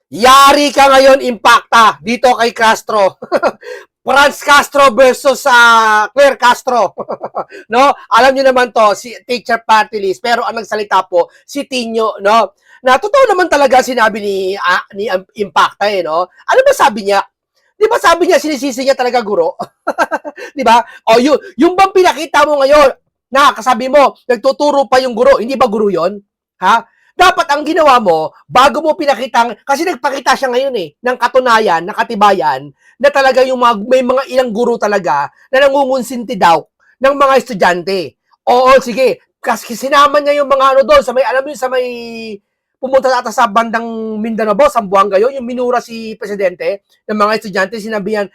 Yari ka ngayon, Impacta, dito kay Castro. Franz Castro versus Claire Castro. No? Alam niyo naman to, si teacher party list, pero ang nagsalita po si Tinyo, no? Na totoo naman talaga sinabi ni Impacta no? Ano ba sabi niya? 'Di ba sabi niya sinisisi niya talaga guro? 'Di ba? O yung bang pinakita mo ngayon na kasabi mo, nagtuturo pa yung guro, hindi ba guro 'yon? Ha? Dapat ang ginawa mo, bago mo pinakitang, kasi nagpakita siya ngayon ng katunayan, ng katibayan, na talaga yung may mga ilang guro talaga na nangungunsinti daw ng mga estudyante. Oo, sige, kasi sinama niya yung mga ano doon, sa may, alam mo yun, sa may, pumunta ata sa bandang Mindanao ba, Sambuanga yun, yung minura si presidente ng mga estudyante, sinabihan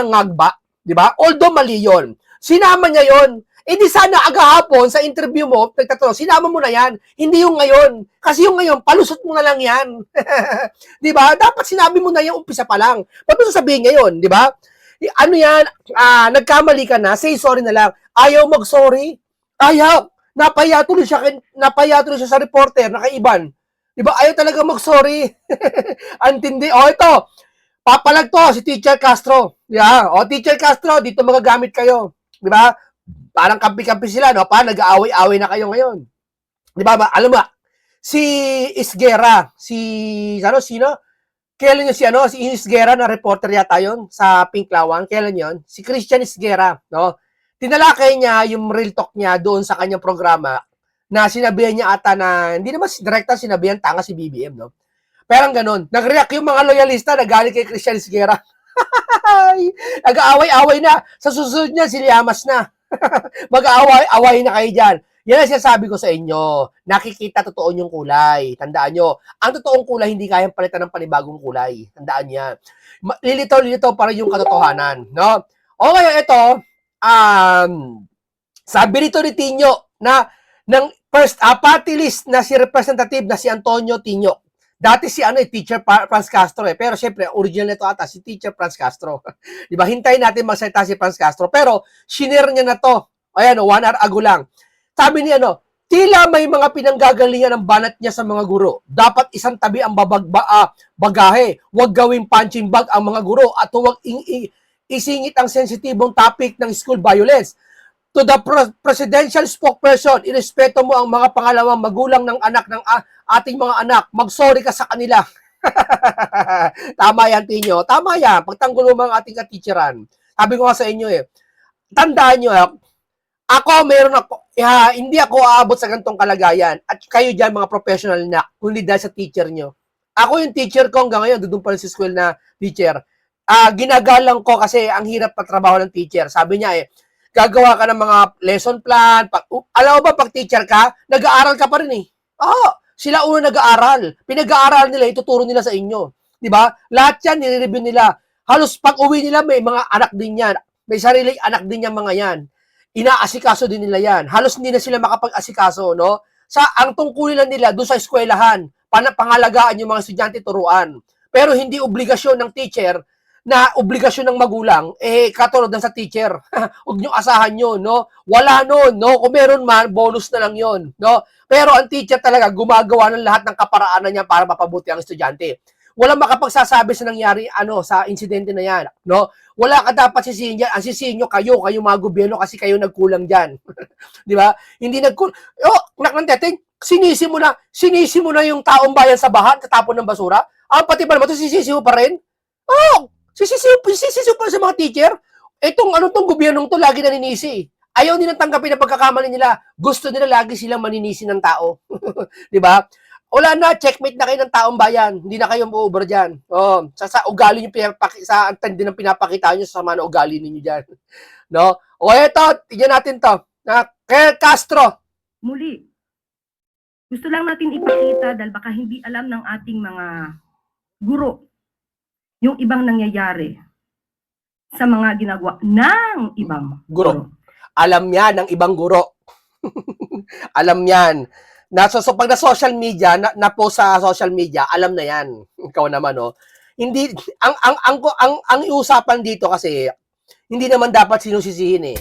ng ngagba, di ba? Although mali yun. Sinama niya yon. Eh di sana agahapon sa interview mo, nagtatanong, sinama mo na yan. Hindi yung ngayon. Kasi yung ngayon, palusot mo na lang yan. Di ba? Dapat sinabi mo na yung umpisa pa lang. Ba't mo sasabihin ngayon, di ba? Ano yan, nagkamali ka na, say sorry na lang. Ayaw mag-sorry. Ayaw. Napaya tuloy siya sa reporter, nakaiban. Di ba? Ayaw talaga mag-sorry. Antindi. O ito, papalag to si Teacher Castro. Yeah. O Teacher Castro, dito magagamit kayo. Di ba? Parang kampi-kampi sila, no? Parang nag-aaway-aaway na kayo ngayon. Di ba? Alam mo, si Isguera, sino? Kailan yun si Isguera na reporter yata yun sa Pink Lawang? Kailan yun? Si Christian Isguera, no? Tinalakay niya yung real talk niya doon sa kanyang programa na sinabihan niya ata na, hindi naman direkta sinabihan, tanga si BBM, no? Pero ganun. Nag-react yung mga loyalista na galing kay Christian Isguera. Nag-aaway-away na. Sa susunod niya, si Llamas na. Mag-aaway na kayo dyan. Yan ang sinasabi ko sa inyo. Nakikita totoo yung kulay. Tandaan nyo. Ang totoong kulay, hindi kayang palitan ng panibagong kulay. Tandaan yan. Lilitaw para yung katotohanan. No? O ngayon, ito, sabi nito ni Tinyo na ng first party list na si representative na si Antonio Tinyo. Dati si Teacher Franz Castro pero syempre original nito ata si Teacher Franz Castro. 'Di ba? Hintayin natin magsalita si Franz Castro pero shinare niya na to. Ayan 1 hour ago lang. Sabi niya tila may mga pinanggagalingan ng banat niya sa mga guro. Dapat isang tabi ang bagahe. Huwag gawing punching bag ang mga guro at huwag isingit ang sensitibong topic ng school violence. To the presidential spokesperson, irespeto mo ang mga pangalawang magulang ng anak ng ating mga anak. Mag-sorry ka sa kanila. Tama yan, Tinyo. Tama yan. Pagtanggulo mo ang ating kateacheran. Sabi ko nga sa inyo tandaan nyo, hindi ako aabot sa ganitong kalagayan. At kayo dyan, mga professional na, kundi dahil sa teacher nyo. Ako yung teacher ko hanggang ngayon, doon pa rin sa school na teacher. Ginagalang ko kasi ang hirap patrabaho ng teacher. Sabi niya gagawa ka ng mga lesson plan. Alam mo ba, pag teacher ka, nag-aaral ka pa rin sila una nag-aaral. Pinag-aaral nila, ituturo nila sa inyo. Di ba? Lahat yan, nire-review nila. Halos pag uwi nila, may mga anak din yan. May sariling anak din yan mga yan. Inaasikaso din nila yan. Halos hindi na sila makapag-asikaso, no? Ang tungkulin lang nila doon sa eskwelahan, pangalagaan yung mga estudyante turuan. Pero hindi obligasyon ng teacher na obligasyon ng magulang, katulad ng sa teacher. Huwag nyo asahan yun, no? Wala nun, no? Kung meron man, bonus na lang yun, no? Pero ang teacher talaga, gumagawa ng lahat ng kaparaanan niya para mapabuti ang estudyante. Walang makapagsasabi sa nangyari, sa insidente na yan, no? Wala ka dapat sisihin dyan. Ang sisihin nyo, kayo mga gobyerno, kasi kayo nagkulang dyan. Di ba? Hindi nagkulang. Naklanteteng, sinisi mo na yung taong bayan sa bahan, tatapon ng basura. Pati ba naman ito, sisisi mo pa rin? Sisisiw pa sa mga teacher. Tong gobyernong to lagi naninisi. Ayaw nilang tanggapin na pagkakamali nila. Gusto nila lagi silang maninisi ng tao. 'Di ba? Wala na, checkmate na kayo ng taong bayan. Hindi na kayo over diyan. Sa ugali niyo sa antindi ng pinapakita niyo sa mga ugali niyo diyan. No? Eto, tignan natin 'to. Kay Castro. Muli, gusto lang natin ipakita dahil baka hindi alam ng ating mga guro yung ibang nangyayari sa mga ginagawa ng ibang guro. Alam niya ng ibang guro. Alam niyan. Pag na social media, na post sa social media, alam na yan. Ikaw naman, Hindi, ang usapan dito kasi, hindi naman dapat sinusisihin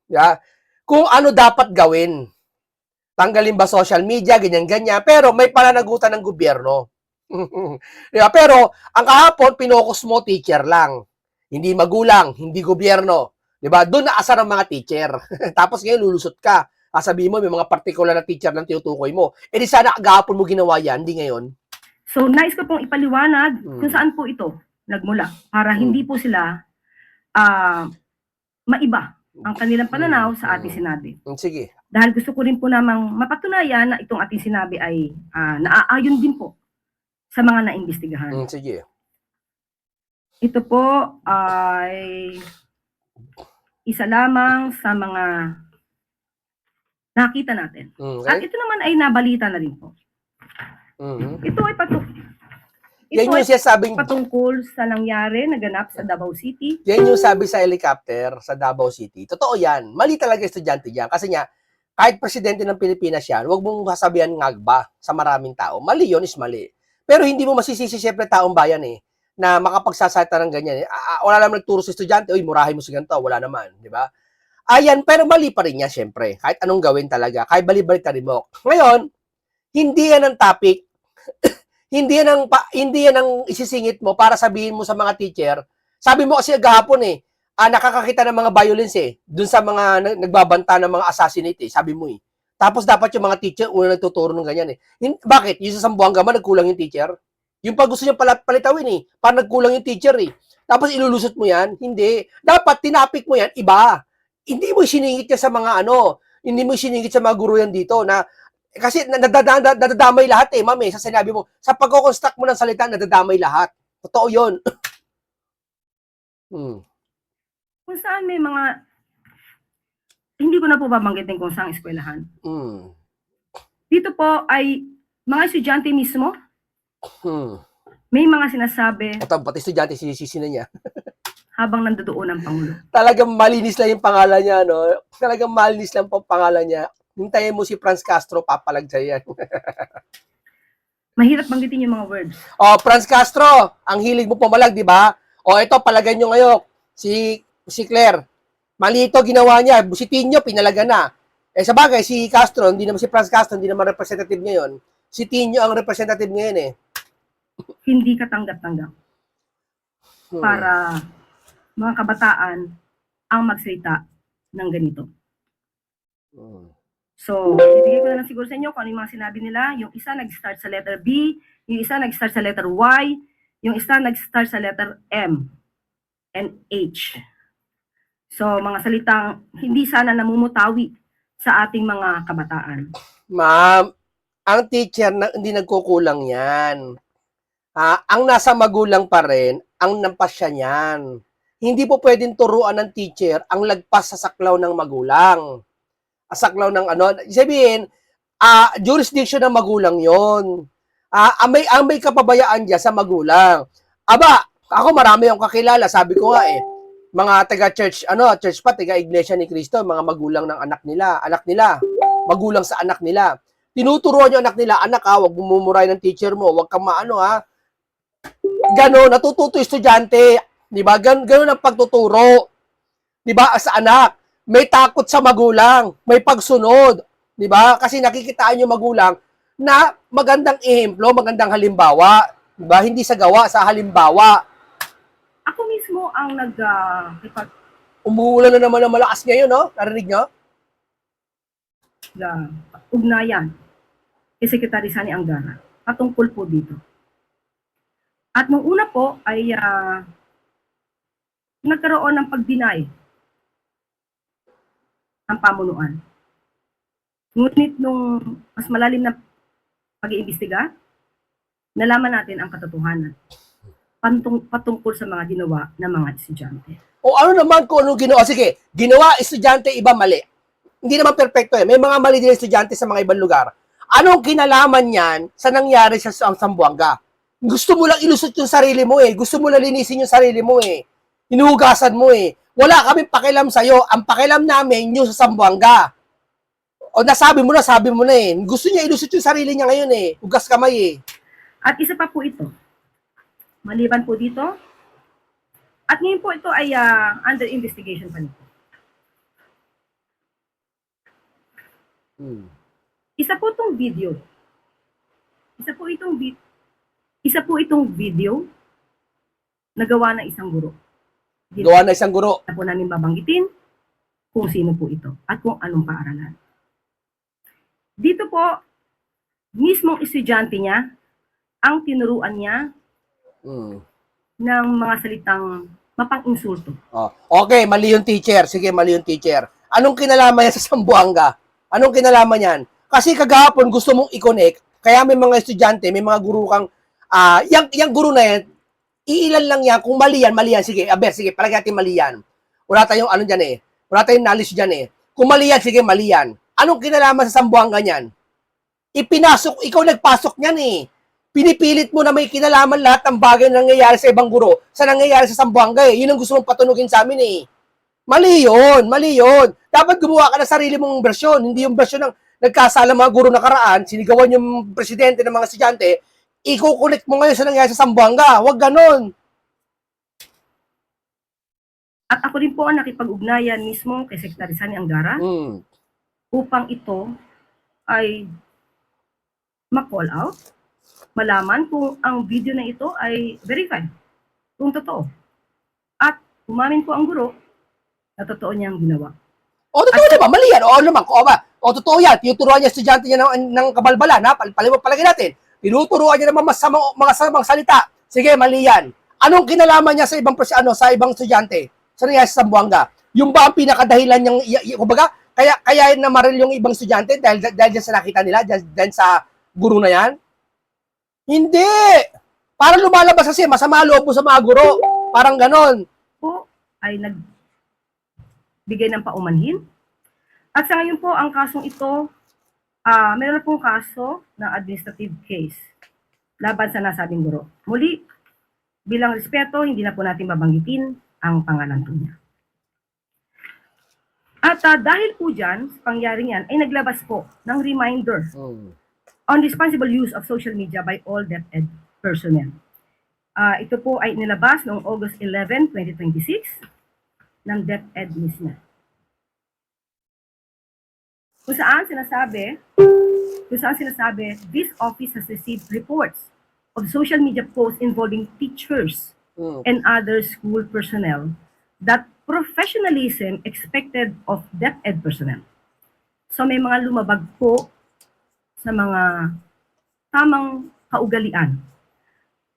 Yeah? Kung ano dapat gawin. Tanggalin ba social media, ganyan-ganyan. Pero may pananagutan ng gobyerno. Diba? Pero, ang kahapon, pinokus mo, teacher lang. Hindi magulang, hindi gobyerno. Diba? Doon naasar ang mga teacher. Tapos ngayon, lulusot ka. Sabihin mo, may mga particular na teacher lang tinutukoy mo. Eh di sana gahapon mo ginawa yan, hindi ngayon. So, nais ko pong ipaliwanag Hmm. kung saan po ito nagmula para hindi po sila maiba ang kanilang pananaw sa ating sinabi. Sige. Dahil gusto ko rin po namang mapatunayan na itong ating sinabi ay naaayon din po sa mga naimbestigahan. Sige. Ito po ay isa lamang sa mga nakita natin. At Okay. ito naman ay nabalita na rin po. Ito ay Yan yung sinasabing, patungkol sa nangyari, naganap sa Davao City. yan yung sabi sa helicopter sa Davao City. Totoo yan. Mali talaga yung estudyante dyan. Kasi nga, kahit presidente ng Pilipinas yan, huwag mong sasabihan ngagba sa maraming tao. Mali yun is mali. Pero hindi mo masisisi siyempre taong bayan na makapagsasalita ng ganyan. Wala naman nagturo sa estudyante, uy, murahin mo si ganito. Wala naman, di ba? Ayan, pero mali pa rin yan siyempre. Kahit anong gawin talaga. Kahit bali-balik na remote. Ngayon, hindi yan ang topic. Hindi yan ang isisingit mo para sabihin mo sa mga teacher. Sabi mo kasi gahapon nakakakita ng mga violence dun sa mga nagbabanta ng mga assassinate sabi mo Tapos dapat yung mga teacher una nagtuturo ng ganyan Bakit? Yung sa Sambuanga man nagkulang yung teacher? Yung pag gusto niya palitawin para nagkulang yung teacher Tapos ilulusot mo yan? Hindi. Dapat tinapik mo yan, iba. Hindi mo siningit ka sa mga hindi mo siningit sa mga guru yan dito na kasi nadadamay lahat ma'am sa sinabi mo. Sa pagko-construct mo ng salita, nadadamay lahat. Totoo yun. Kung saan may mga, hindi ko na po babanggitin kung saan eskwelahan. Dito po ay mga estudyante mismo. May mga sinasabi. Ito, pati estudyante, sinisisi na niya. Habang nandoon ang Pangulo. Talagang malinis lang yung pangalan niya, no? Talagang malinis lang po pangalan niya. Hintayin mo si Franz Castro, papalag sa'yo yan. Mahirap banggitin yung mga words. Franz Castro, ang hilig mo pumalag, di ba? Ito, palagay nyo ngayon, si Claire. Mali ito ginawa niya. Si Tinyo, pinalaga na. Sa bagay, si Castro, hindi naman si Franz Castro, hindi naman representative ngayon. Si Tinyo ang representative ngayon Hindi katanggap-tanggap. Para mga kabataan ang magsalita ng ganito. So, ibigay ko na lang siguro sa inyo kung ano yung mga sinabi nila. Yung isa nag-start sa letter B, yung isa nag-start sa letter Y, yung isa nag-start sa letter M and H. So, mga salitang hindi sana namumutawi sa ating mga kabataan. Ma'am, ang teacher hindi nagkukulang yan. Ang nasa magulang pa rin, ang nampasya niyan. Hindi po pwedeng turuan ng teacher ang lagpas sa saklaw ng magulang. Saklaw ng sabihin, jurisdiction ng magulang yon. Ang may kapabayaan diyan sa magulang. Aba, ako marami akong kakilala, sabi ko nga mga taga-church, church pa, taga-iglesia ni Cristo, mga magulang ng anak nila, magulang sa anak nila. Tinuturuan yung anak nila, anak wag mumumuray ng teacher mo, wag kang Gano'n, natututo estudyante, di ba? Gano'n ang pagtuturo, di ba, sa anak. May takot sa magulang, may pagsunod, di ba? Kasi nakikitaan yung magulang na magandang ehemplo, magandang halimbawa, di ba? Hindi sa gawa, sa halimbawa. Ako mismo ang umuulan na naman ng malakas ngayon, no? Narinig nyo? Ugnayan kay Secretary Sani Angara patungkol po dito. At nung una po ay nagkaroon ng pag-deny ng pamunuan. Ngunit nung mas malalim na pag-iimbestiga, nalaman natin ang katotohanan patungkol sa mga ginawa ng mga estudyante. O ano naman kung ano ginawa? Sige, ginawa estudyante, iba mali. Hindi naman perfecto May mga mali din estudyante sa mga ibang lugar. Anong kinalaman yan sa nangyari sa Sambuanga? Gusto mo lang ilusot yung sarili mo Gusto mo lang linisin yung sarili mo Hinuhugasan mo Wala kami pakialam sa'yo. Ang pakialam namin yung sa Sambuanga. O nasabi mo na Gusto niya ilusot yung sarili niya ngayon Hugas kamay At isa pa po ito. Maliban po dito. At ngayon po ito ay under investigation pa nito. Isa po itong video. Isa po itong video na gawa ng isang guro. Gawa na isang guro. Na po namin babanggitin kung sino po ito at kung anong paaralan. Dito po, mismong estudyante niya, ang tinuruan niya Mm. ng mga salitang mapang-insulto. Oh. Okay, mali yung teacher. Sige, mali yung teacher. Anong kinalaman niya sa Sambuanga? Anong kinalaman niyan? Kasi kagahapon gusto mong i-connect, kaya may mga estudyante, may mga guru kang, yung guru na yan, iilan lang yan, kung mali yan, sige, sige, palagi natin mali yan. Wala tayong ano dyan eh, wala tayong knowledge dyan eh. Kung mali yan, sige, mali yan. Anong kinalaman sa Sambuanga niyan? Ipinasok, ikaw nagpasok niyan eh. Pinipilit mo na may kinalaman lahat ng bagay na nangyayari sa ibang guro sa nangyayari sa Sambuanga eh. Yun ang gusto mong patunugin sa amin eh. Mali yun, mali yun. Dapat gumawa ka ng sarili mong bersyon, hindi yung bersyon ng nagkasala mga guro nakaraan, sinigawan yung presidente ng mga estudyante, i-connect mo ngayon sa nangyayari sa Sambuanga. Huwag ganon. At ako din po ang nakipag-ugnayan mismo kay Secretary Sani Angara upang ito ay ma-call out, malaman kung ang video na ito ay verified, kung totoo. At umamin po ang guro na totoo niyang ginawa. O, totoo naman, mali yan. O, naman, o, totoo yan. Tinuturuan niya estudyante niya ng kabalbalan, ha? Palagay natin. Tinuturuan niya ng mga samang salita. Sige, mali yan. Anong kinalaman niya sa ibang estudyante? Sa nangyayari sa Sambuanga? Yung ba ang pinakadahilan niyang, kumbaga, kaya namaril yung ibang estudyante dahil dyan sa nakita nila, dahil sa guro na yan? Hindi! Parang lumalabas kasi, masama loob mo sa mga guro. Parang ganon. Po ay nagbigay ng paumanhin. At sa ngayon po, ang kasong ito, meron na pong kaso ng administrative case laban sa nasabing guro. Muli, bilang respeto, hindi na po natin babanggitin ang pangalan po niya. At dahil po dyan, sa pangyaring yan, ay naglabas po ng reminder on responsible use of social media by all DepEd personnel. Ito po ay nilabas noong August 11, 2026 ng DepEd mismo. Kung saan sinasabi, this office has received reports of social media posts involving teachers and other school personnel that professionalism expected of DepEd personnel. So may mga lumabag po sa mga tamang kaugalian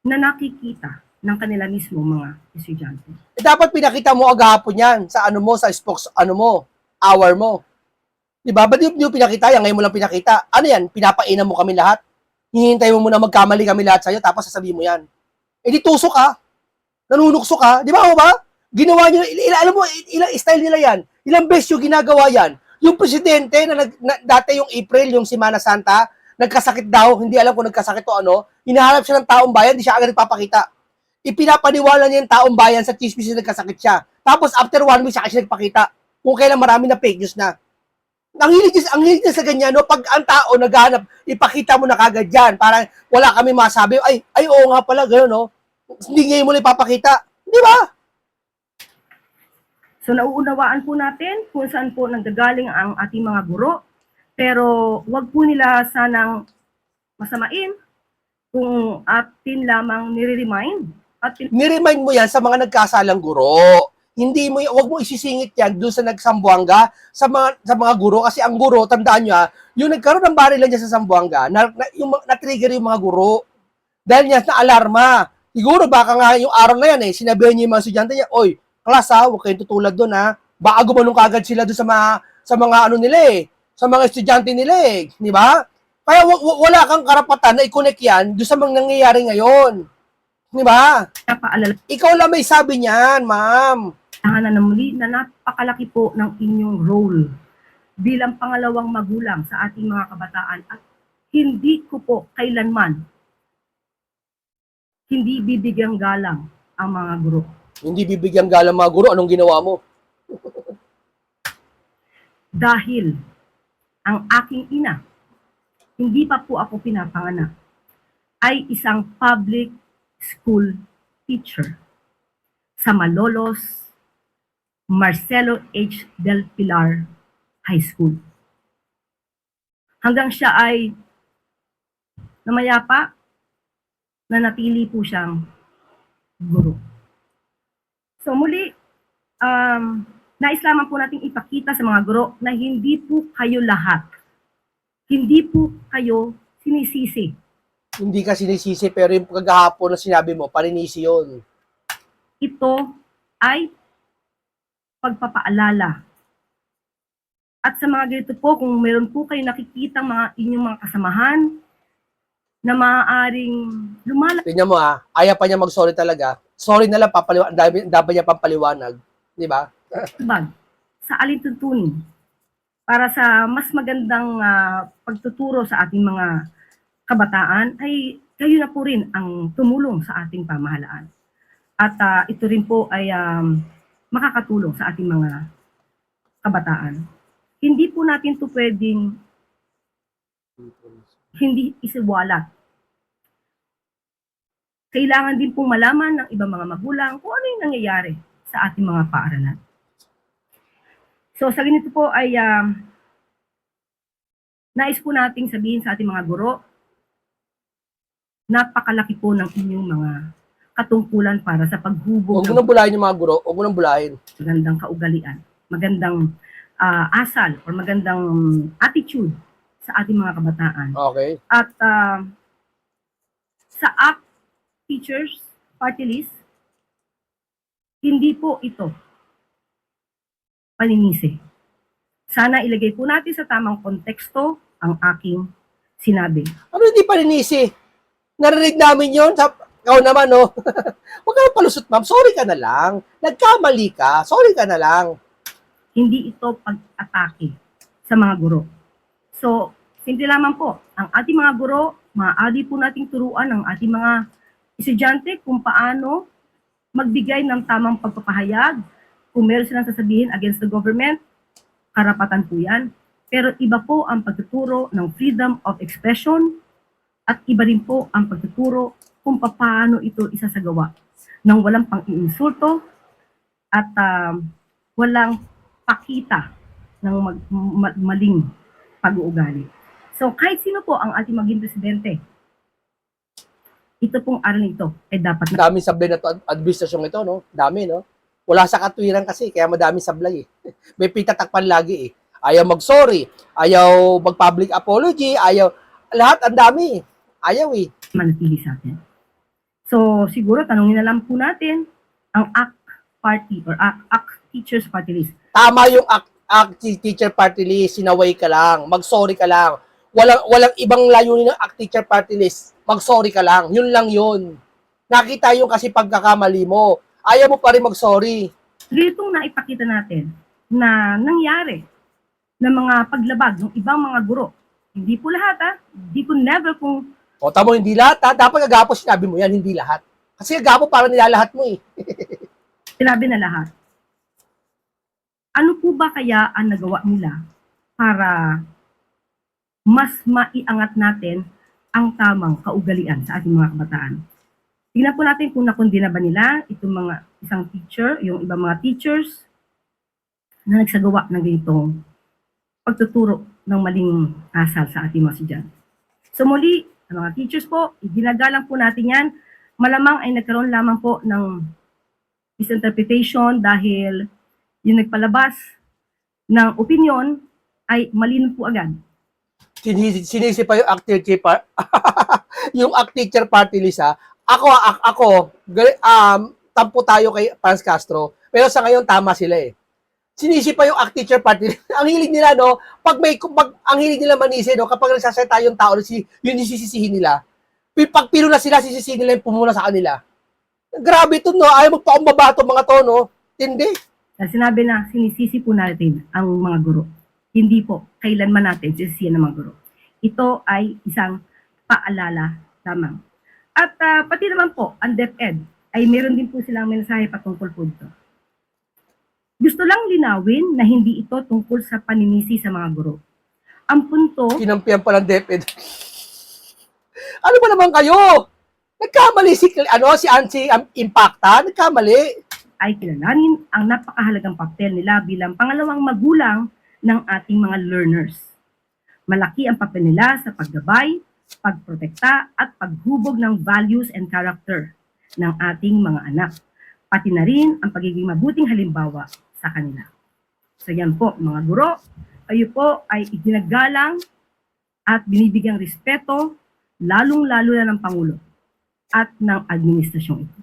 na nakikita ng kanila mismo mga estudyante. Dapat pinakita mo agahapon yan sa hour mo. Diba? Ba't di mo pinakita yan? Ngayon mo lang pinakita. Ano yan? Pinapainan mo kami lahat? Hihintay mo muna magkamali kami lahat sa'yo, tapos sasabihin mo yan. Eh di tusok ka. Nanunukso ka. Di ba o ba? Ginawa nyo, alam mo, ilang style nila yan. Ilang beses yung ginagawa yan. Yung presidente na dati yung April, yung Semana Santa, nagkasakit daw, hindi alam kung nagkasakit o ano, hinahanap siya ng taong bayan, di siya agad nagpapakita. Ipinapaniwala niya yung taong bayan sa chismis na nagkasakit siya. Tapos after 1 week, siya nagpakita. Kung kailan marami na fake news na. Ang hilig niya sa ganyan, no? Pag ang tao naghahanap, ipakita mo na kagad yan. Parang wala kami masabi, ay oo nga pala, gano'n, no? Hindi ngayon mo na ipapakita. Di ba? So nauunawaan po natin kung saan po nanggagaling ang ating mga guro, pero wag po nila sanang masamain kung atin lamang nire-remind. Niremind mo yan sa mga nagkasalang guro. Hindi mo, wag mo isisingit yan doon sa nagsambuanga sa mga guro, kasi ang guro, tandaan nyo yung nagkaroon ng barilan dyan sa Sambuanga, na-trigger yung mga guro. Dahil niya na alarma. Siguro baka nga yung araw na yan sinabihan niya yung mga estudyante niya, oy, class huwag kayong tutulad doon baka gumanong kagad sila doon sa mga ano nila sa mga estudyante nila di ba? Kaya wala kang karapatan na i-connect yan doon sa mga nangyayari ngayon. Di ba? Ikaw lang may sabi niyan, ma'am. Na muli na napakalaki po ng inyong role bilang pangalawang magulang sa ating mga kabataan at hindi ko po kailanman hindi bibigyang galang ang mga guro. Hindi bibigyang galang mga guro? Anong ginawa mo? Dahil ang aking ina, hindi pa po ako pinapanganak, ay isang public school teacher sa Malolos Marcelo H. Del Pilar High School. Hanggang siya ay namayapa, na natili po siyang guro. So muli, nais lamang po nating ipakita sa mga guro na hindi po kayo lahat, hindi po kayo sinisisi. Hindi ka sinisisi, pero yung kagahapon na sinabi mo, paninisi yun. Ito ay pagpapaalala. At sa mga ganito po, kung meron po kayo nakikita mga inyong mga kasamahan na maaaring lumalabas Tingnan mo ayaw pa niya mag-sorry talaga. Sorry na lang, dapat niya pampaliwanag. Di ba? sa alintuntunin para sa mas magandang pagtuturo sa ating mga kabataan, ay kayo na po rin ang tumulong sa ating pamahalaan. At ito rin po ay makakatulong sa ating mga kabataan. Hindi po natin ito pwedeng hindi isiwalat. Kailangan din pong malaman ng ibang mga magulang kung ano yung nangyayari sa ating mga paaralan. So sa ganito po ay nais po nating sabihin sa ating mga guro, napakalaki po ng inyong mga katungkulan para sa paghubog Huwag mo nang bulahin yung mga guro. Huwag mo nang bulahin. magandang kaugalian, magandang asal or magandang attitude sa ating mga kabataan. Okay. At sa ACT Teachers Party List, hindi po ito paninisi. Sana ilagay po natin sa tamang konteksto ang aking sinabi. Ano hindi paninisi? Narinig namin yun. Ikaw naman, no? Huwag ka palusot, ma'am. Sorry ka na lang. Nagkamali ka. Sorry ka na lang. Hindi ito pag-atake sa mga guro. So, simple lamang po, ang ating mga guro, maaari po nating turuan ang ating mga estudyante kung paano magbigay ng tamang pagpapahayag. Kung meron silang sasabihin against the government, karapatan po yan. Pero iba po ang pagtuturo ng freedom of expression at iba rin po ang pagtuturo kung paano ito isasagawa ng walang pang-iinsulto at walang pakita ng maling pag-uugali. So kahit sino po ang ating maging presidente, ito pong aral nito ay dapat na Daming sablay na to, administrasyong ito, no? Dami, no? Wala sa katwiran kasi, kaya madaming sablay, eh. May pitatakpan lagi, eh. Ayaw mag-sorry, ayaw mag-public apology, ayaw, lahat ang dami, eh. Ayaw, eh. manatili sa atin. So siguro tanungin na lang po natin ang ACT Party or ACT Teachers Party List. Tama yung teacher party list, sinaway ka lang, mag-sorry ka lang. Walang ibang layunin ng teacher party list. Mag-sorry ka lang. Yun lang yun. Nakita yung kasi pagkakamali mo. Ayaw mo pa rin mag-sorry. Ganitong naipakita natin na nangyari ng mga paglabag ng ibang mga guro. Hindi po lahat Hindi po never kung O tamo, hindi lahat Dapat agapo sinabi mo yan, hindi lahat. Kasi agapo parang nilalahat mo, eh. sinabi na lahat. Ano po ba kaya ang nagawa nila para mas maiangat natin ang tamang kaugalian sa ating mga kabataan? Tingnan po natin kung nakondena ba nila itong mga isang teacher, yung ibang mga teachers na nagsagawa ng ganitong pagtuturo ng maling asal sa ating mga estudyante. So muli, ang mga teachers po, ginagalang po natin yan. Malamang ay nagkaroon lamang po ng misinterpretation dahil yung nagpalabas ng opinion ay malino po agad. Sinisi pa yung yung teacher party list, ha. Ako, tampo tayo kay Franz Castro, pero sa ngayon tama sila, eh. Sinisi pa yung teacher party list. Ang hilig nila, no, ang hilig nila manisi, no, kapag nagsasalita yung tao, yun sisisihin nila. Pag pilo na sila, sisisihin nila yung pumuna sa kanila. Grabe to, no, ayaw magpaumbaba to mga to, no. Tindi. Sinabi na sinisisi po natin ang mga guro. Hindi po kailanman natin sisisihan ng mga guro. Ito ay isang paalala lamang. At pati naman po, ang DepEd ay meron din po silang mensahe patungkol po dito. Gusto lang linawin na hindi ito tungkol sa paninisi sa mga guro. Ang punto, Kinampihan pa ng DepEd. Ano ba naman kayo? Nagkamali si Ansi Impacta, nagkamali. ay kilalanin ang napakahalagang papel nila bilang pangalawang magulang ng ating mga learners. Malaki ang papel nila sa paggabay pagprotekta at paghubog ng values and character ng ating mga anak, pati na rin ang pagiging mabuting halimbawa sa kanila. So yan po, mga guro, kayo po ay iginagalang at binibigyang respeto, lalong-lalo na ng Pangulo at ng administrasyong ito.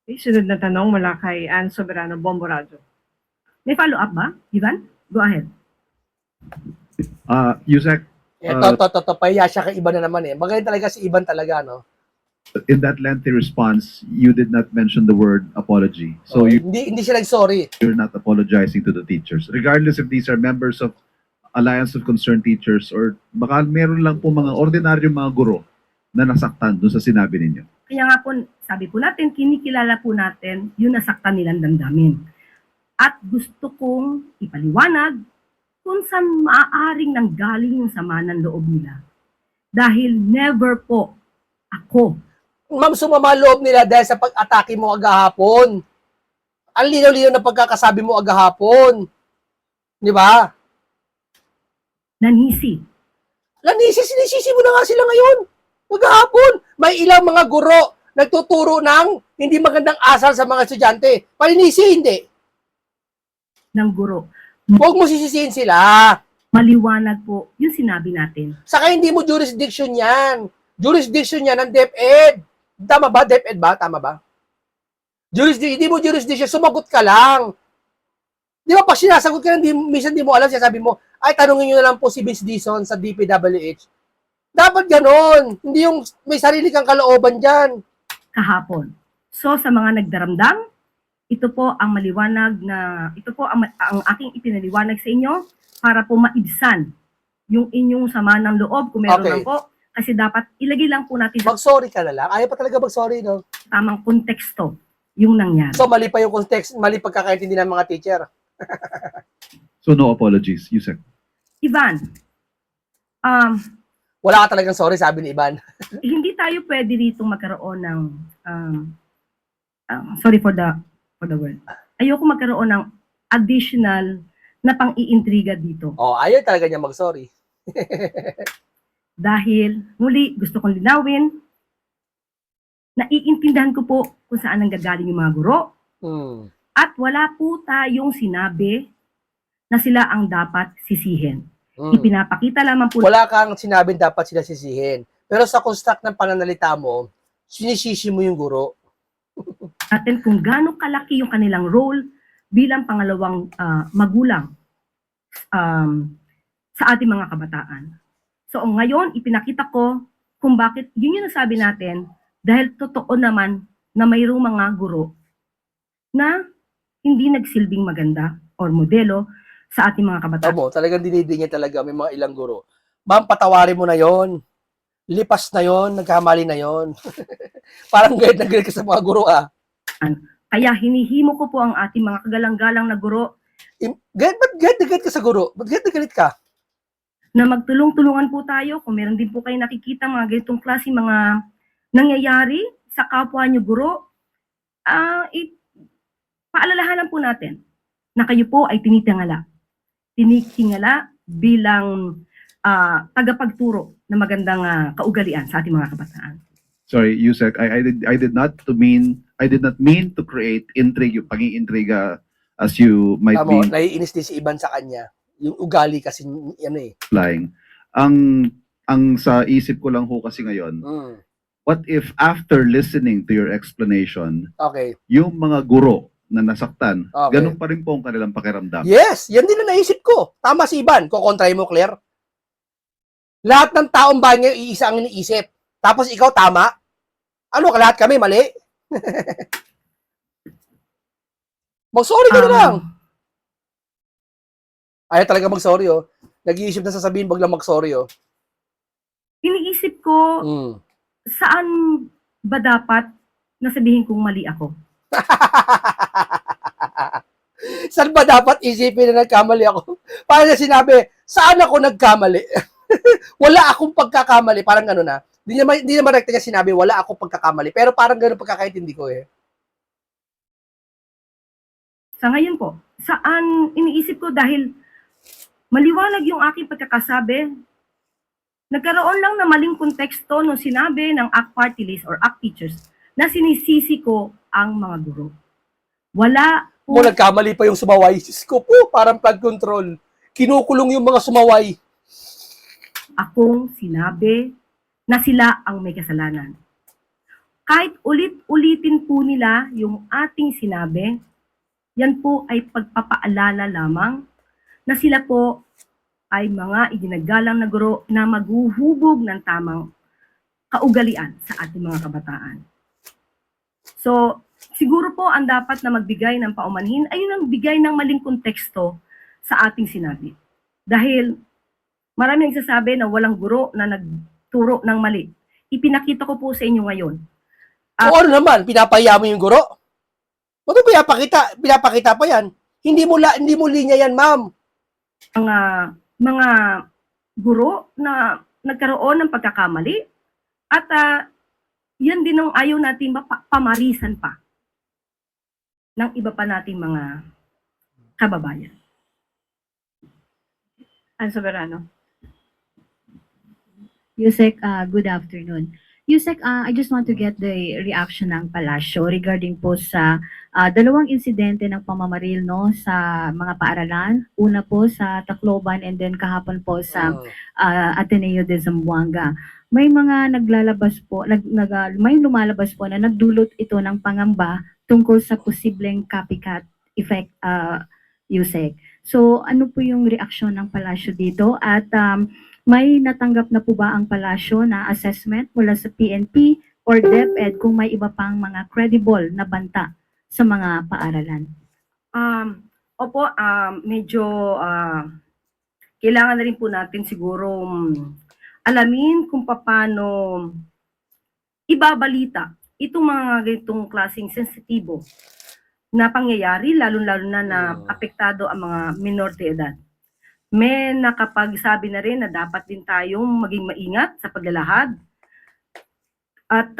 Okay, sunod na tanong mula kay Ann Soberano, Bombo Radio. May follow-up ba, Ivan? Go ahead. Yusek, Pahiya siya kay Iban na naman eh. Magaling talaga si Iban talaga, no? in that lengthy response, you did not mention the word apology. So Hindi siya nag-sorry. you're not apologizing to the teachers. Regardless if these are members of Alliance of Concerned Teachers or baka meron lang po mga ordinaryong mga guro na nasaktan doon sa sinabi ninyo. Kaya nga po, sabi po natin, kinikilala po natin yung nasaktan nilang damdamin. At gusto kong ipaliwanag kung saan maaaring nanggaling yung sama ng loob nila. Dahil never po ako, Ma'am, sumama loob nila dahil sa pag-atake mo agahapon. Ang linaw-linaw na pagkakasabi mo agahapon. Di ba? nanisi. Sinisisi mo na nga sila ngayon. Agahapon. May ilang mga guro nagtuturo ng hindi magandang asal sa mga estudyante. Paninisi, hindi. ng guro. Huwag mo sisisihin sila. Maliwanag po yung sinabi natin. Saka hindi mo jurisdiction yan. Jurisdiction yan ng DepEd. Tama ba? DepEd ba? Tama ba? Hindi mo jurisdiction. Sumagot ka lang. Di ba pag sinasagot ka lang, minsan di mo alam, sabi mo, ay, tanungin nyo na lang po si Vince Dizon sa DPWH. Dapat ganon. Hindi yung may sarili kang kalooban dyan. Kahapon. So sa mga nagdaramdam, ito po ang maliwanag ito po ang aking ipinaliwanag sa inyo para po maibsan yung inyong sama ng loob kung meron Okay. lang po. Kasi dapat ilagay lang po natin sa Mag-sorry ka na lang. Ayaw pa talaga mag-sorry, no? tamang konteksto yung nangyari. So, mali pa yung context, mali pagkakaintindi ng mga teacher. So no apologies, Yusek. Ivan, Wala ka talagang sorry, sabi ni Iban. hindi tayo pwede rito magkaroon ng sorry for the word. Ayoko magkaroon ng additional na pang-iintriga dito. Oh, ayaw talaga niya mag-sorry. Dahil, muli, gusto kong linawin, naiintindihan ko po kung saan nanggagaling yung mga guro, Hmm. at wala po tayong sinabi na sila ang dapat sisihin. Hmm. Ipinapakita lamang po Wala kang sinabing dapat sila sisihin. Pero sa construct ng pananalita mo, sinisisi mo yung guro. natin kung gaano kalaki yung kanilang role bilang pangalawang magulang sa ating mga kabataan. So ngayon, ipinakita ko kung bakit, yun yung nasabi natin, dahil totoo naman na mayroong mga guro na hindi nagsilbing maganda or modelo sa ating mga kabataan. Tamo, talagang dinidi niya talaga, may mga ilang guro. Ma'am, patawarin mo na yon. Lipas na yon, nagkamali na yon. Parang gayad na gayad ka sa mga guro, ah. Kaya hinihimo ko po ang ating mga kagalang-galang na guro Ba't gayad na gayad ka sa guro? Ba't gayad na galit ka? na magtulong-tulungan po tayo. Kung meron din po kayo nakikita mga ganitong klase mga nangyayari sa kapwa nyo guro, paalalahanan po natin na kayo po ay tinitingala bilang tagapagturo ng magandang kaugalian sa ating mga kabataan. Sorry, Yusek, I did not mean to create intrigue, yung pang-iintriga as you might Tamo, be naiinis din si Iban sa kanya. Yung ugali kasi, ano eh. implying. Ang sa isip ko lang ho kasi ngayon, Mm. what if after listening to your explanation, Okay. yung mga guro na nasaktan, Okay. ganun pa rin po ang kanilang pakiramdam. Yes, yan din ang naisip ko. Tama si Iban. Kukontray mo, Claire. Lahat ng taong bayan ngayon, iisa ang iniisip. Tapos ikaw, tama? Ano ka, lahat kami, mali? Mag-sorry ka na lang. Ayaw talaga mag-sorry, oh. Nag-iisip na sasabihin, wag lang mag-sorry, oh. Iniisip ko, Mm. saan ba dapat nasabihin kong mali ako? Saan ba dapat isipin na nagkamali ako? Parang na sinabi, saan ako nagkamali? Wala akong pagkakamali. Parang gano'n na. Hindi naman rekta niya sinabi, wala akong pagkakamali. Pero parang gano'n pagkakaintindi ko eh. Sa ngayon po, saan iniisip ko dahil maliwanag yung aking pagkakasabi Nagkaroon lang na maling konteksto nung sinabi ng ACT Party List or ACT Teachers na sinisisi ko ang mga guro. Wala Mo po nagkamali pa yung sumaway. Diyos ko po, parang flood control. Kinukulong yung mga sumaway. akong sinabi na sila ang may kasalanan. Kahit ulit-ulitin po nila yung ating sinabi, yan po ay pagpapaalala lamang na sila po ay mga iginagalang na guro na maghuhubog ng tamang kaugalian sa ating mga kabataan. So, siguro po ang dapat na magbigay ng paumanhin ay yun ang bigay ng maling konteksto sa ating sinabi. Dahil marami nagsasabi na walang guro na nagturo ng mali. Ipinakita ko po sa inyo ngayon. O ano naman, pinapahiya mo yung guro? Ano pinapakita pa yan? Hindi mo linya yan, ma'am. Mga guro na nagkaroon ng pagkakamali at yan din ang ayaw natin pamarisan pa ng iba pa nating mga kababayan. Ann Soberano. Yusek, good afternoon. Yusek, I just want to get the reaction ng Palasyo regarding po sa dalawang insidente ng pamamaril no sa mga paaralan. Una po sa Tacloban and then kahapon po sa Ateneo de Zamboanga. May mga naglalabas po, may lumalabas po na nagdulot ito ng pangamba tungkol sa posibleng copycat effect, Yusek. So ano po yung reaksyon ng Palasyo dito at may natanggap na po ba ang Palasyo na assessment mula sa PNP or DepEd kung may iba pang mga credible na banta sa mga paaralan? Opo, medyo kailangan na rin po natin siguro alamin kung paano ibabalita itong mga ganitong klaseng sensitibo na pangyayari, lalo-lalo na apektado ang mga minor de edad. May nakapagsabi na rin na dapat din tayong maging maingat sa paglalahad at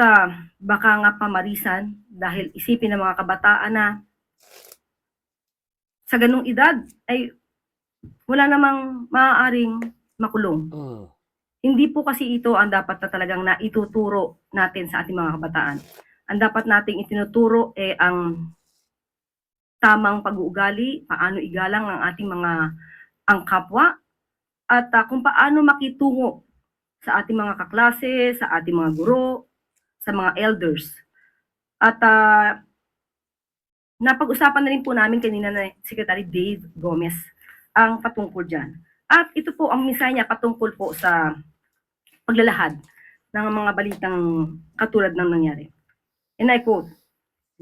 baka nga pamarisan dahil isipin ng mga kabataan na sa ganung edad ay wala namang maaaring makulong. Hindi po kasi ito ang dapat na talagang naituturo natin sa ating mga kabataan. Ang dapat nating itinuturo ay ang tamang pag-uugali, paano igalang ang ating mga ang kapwa at kung paano makitungo sa ating mga kaklase, sa ating mga guro, sa mga elders. At napag-usapan na rin po namin kanina na Secretary Dave Gomez ang patungkol dyan. At ito po ang mensahe niya patungkol po sa paglalahad ng mga balitang katulad ng nangyari. And I quote,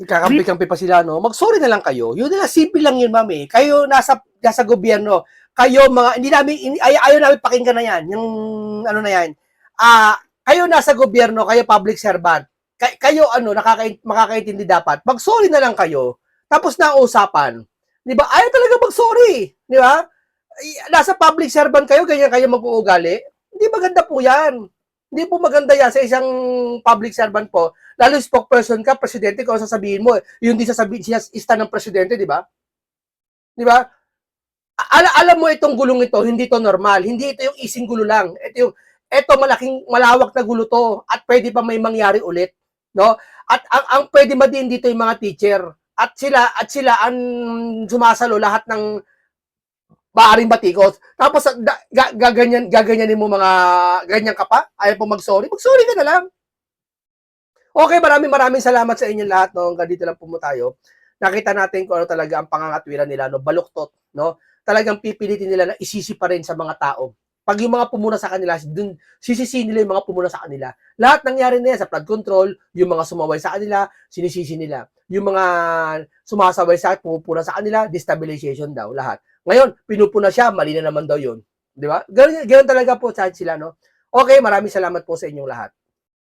Kakampi-kampi pa sila, no? Mag-sorry na lang kayo. Yun na, simple lang yun, ma'am, eh. Kayo nasa gobyerno. Kayo mga, ayaw namin pakinggan na yan. Yung, ano na yan. Kayo nasa gobyerno, kayo public servant. Kayo, makakaintindi dapat. Mag-sorry na lang kayo. Tapos na usapan. Di ba? Ayaw talaga mag-sorry. Di ba? Nasa public servant kayo, ganyan kayo mag-uugali. Hindi maganda po yan. Hindi po maganda yan sa isang public servant po. Lalo spokesperson ka, presidente, kung sasabihin mo, yung di sasabihin siya ista ng presidente, di ba? Di ba? Alam mo itong gulong ito, hindi ito normal. Hindi ito yung ising gulo lang. Ito malawak na gulo to at pwede pa may mangyari ulit, no? At ang pwede madiin dito yung mga teacher. At sila ang sumasalo lahat ng maaring batikos. Tapos gaganyanin mo mga ganyan ka pa? Ayaw po mag-sorry? Mag-sorry ka na lang. Okay, maraming salamat sa inyong lahat, no? Hanggang dito lang po tayo. Nakita natin kung ano talaga ang pangangatwiran nila, no? Baluktot, no? Talagang pipilitin nila na isisi pa rin sa mga tao. Pag yung mga pumuna sa kanila, dun sisisihin nila yung mga pumuna sa kanila. Lahat nangyari na yan sa flood control, yung mga sumaway sa kanila, sinisisi nila. Yung mga sumasaway sa pumupuna sa kanila, destabilization daw, lahat. Ngayon, pinupuna siya, mali na naman daw yun. Di ba? Ganyan talaga po sa sila, no? Okay, maraming salamat po sa inyong lahat.